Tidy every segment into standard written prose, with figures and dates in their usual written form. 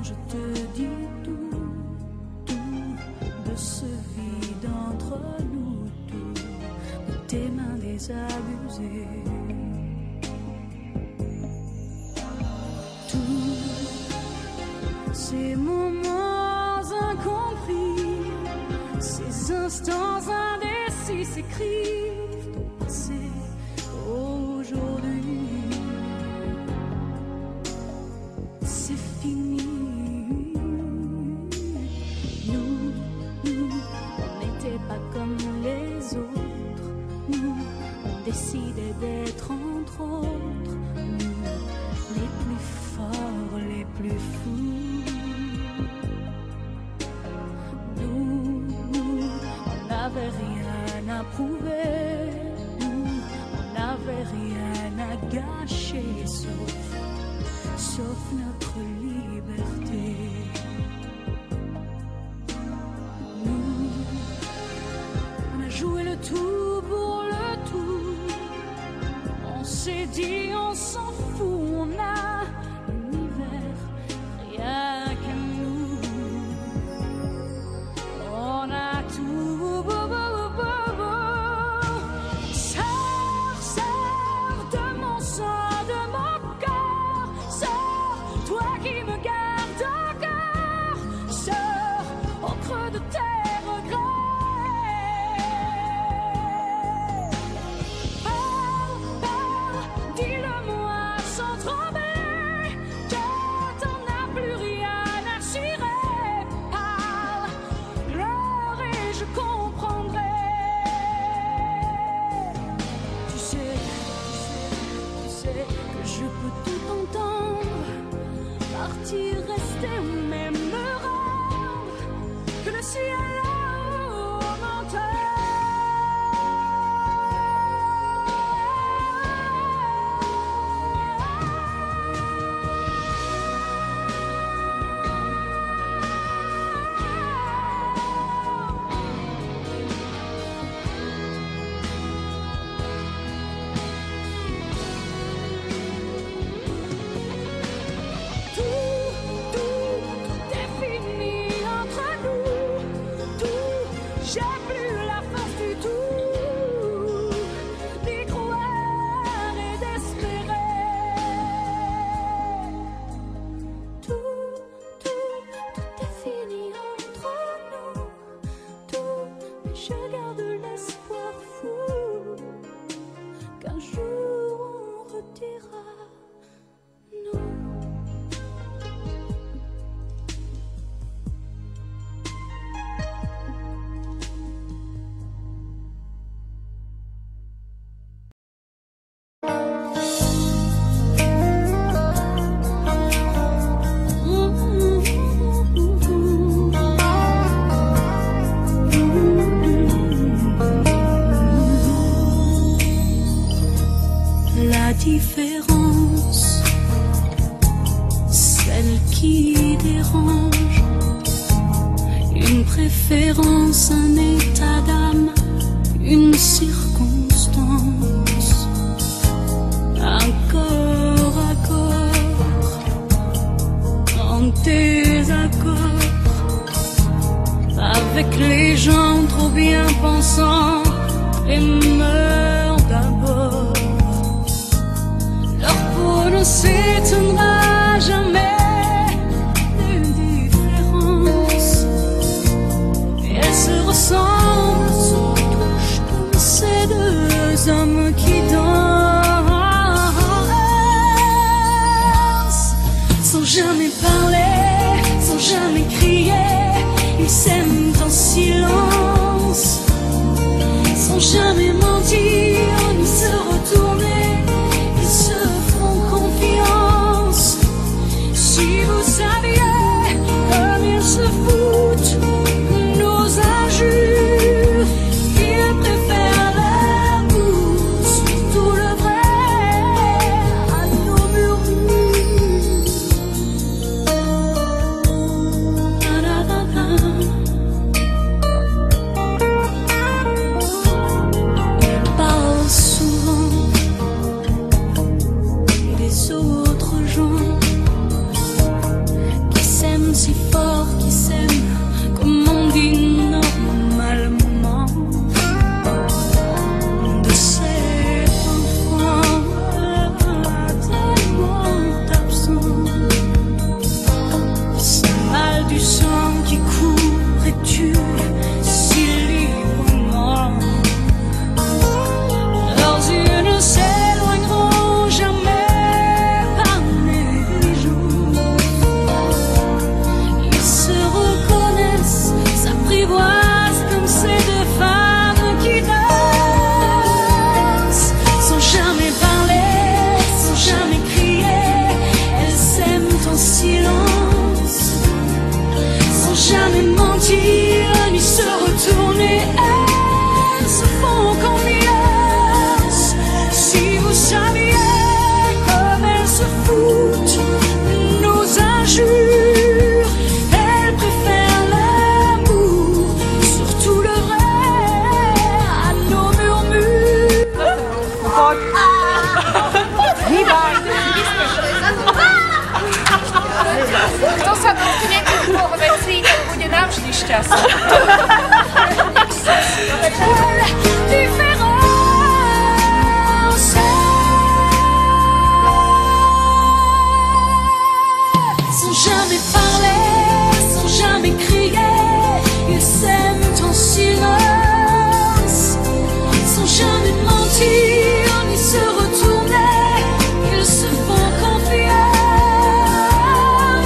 Je te dis tout, de ce vide entre nous, tout, de tes mains désabusées. Tous ces moments incompris, ces instants indécis s'écrivent au passé, aujourd'hui. C'est fini. Pas comme les autres, nous on décidait d'être entre autres, nous les plus forts, les plus fous. Nous on n'avait rien à prouver, nous on n'avait rien à gâcher, sauf notre liberté. Jouer le tout pour le tout. On s'est dit, on s'en fout, on a l'univers rien que nous. On a tout. Sors de mon sang, de mon corps. Sors, toi qui me gardes encore. Sors au creux de tes regrets. Rester ou même me rendre, que le ciel là-haut m'entende. Je garde l'espoir fou qu'un jour on redira non. La différence, celle qui dérange, une préférence, un état d'âme, une circonstance, un corps à corps, en désaccord, avec les gens trop bien pensants et meurent d'abord. Ne s'étonnera jamais d'une différence, et elles se ressemblent, se touchent comme ces deux hommes qui dansent sans jamais parler, sans jamais crier. Ils s'aiment en silence, sans jamais mentir ni se retourner. Ils se font confiance. efficace. Sans jamais parler, sans jamais crier, ils s'aiment en silence. Sans jamais mentir, ni se retourner, ils se font confiance.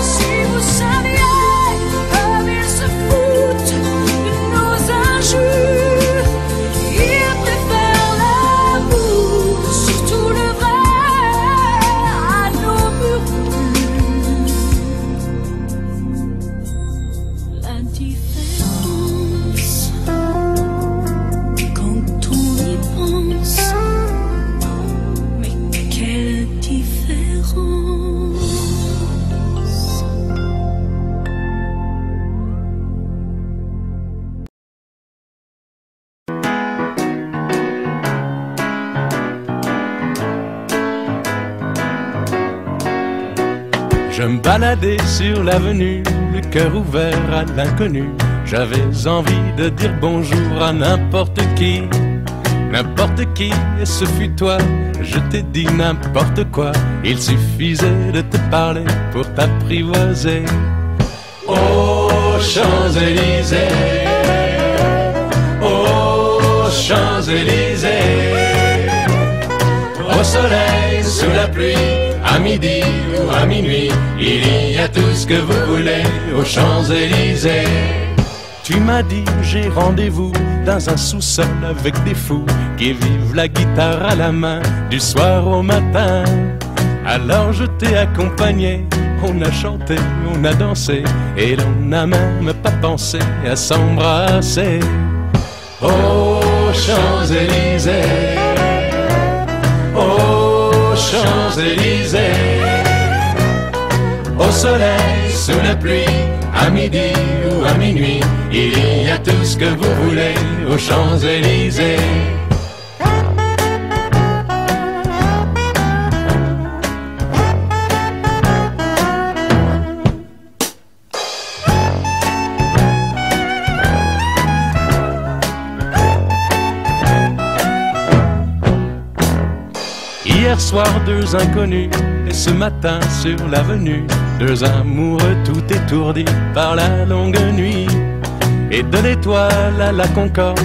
Si vous saviez comme ils se foutent de nos injures, ils préfèrent l'amour, surtout le vrai, à nos murmures. La différence, quand on y pense, mais quelle différence. Je me baladais sur l'avenue, le cœur ouvert à l'inconnu. J'avais envie de dire bonjour à n'importe qui, et ce fut toi. Je t'ai dit n'importe quoi, il suffisait de te parler pour t'apprivoiser. Aux Champs-Élysées, aux Champs-Élysées, au soleil, sous la pluie, à midi ou à minuit, il y a tout ce que vous voulez aux Champs-Élysées. Tu m'as dit j'ai rendez-vous dans un sous-sol avec des fous qui vivent la guitare à la main du soir au matin. Alors je t'ai accompagné, on a chanté, on a dansé et l'on n'a même pas pensé à s'embrasser. Aux Champs-Élysées, aux Champs-Élysées, au soleil, sous la pluie, à midi ou à minuit, il y a tout ce que vous voulez aux Champs-Élysées. Hier soir, deux inconnus, et ce matin sur l'avenue, deux amoureux tout étourdis par la longue nuit. Et de l'étoile à la Concorde,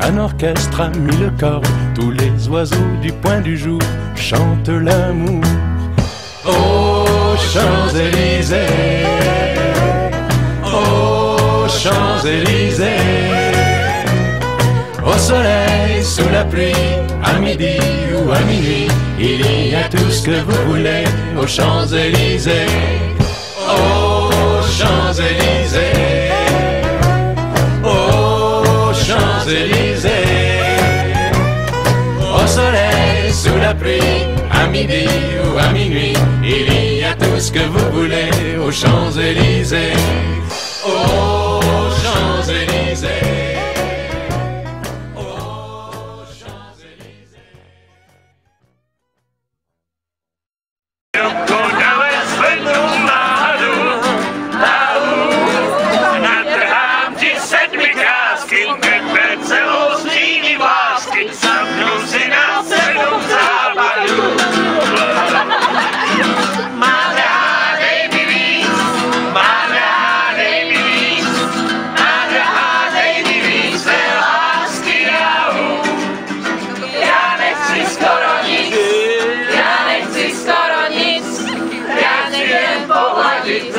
un orchestre a mis le corps. Tous les oiseaux du point du jour chantent l'amour. Aux Champs-Élysées, aux Champs-Élysées, au soleil, sous la pluie, à midi ou à minuit, il y a tout ce que vous voulez aux Champs-Élysées. Aux Champs-Élysées, aux Champs-Élysées, au soleil, sous la pluie, à midi ou à minuit, il y a tout ce que vous voulez aux Champs-Élysées. Aux Champs-Élysées. Poladit,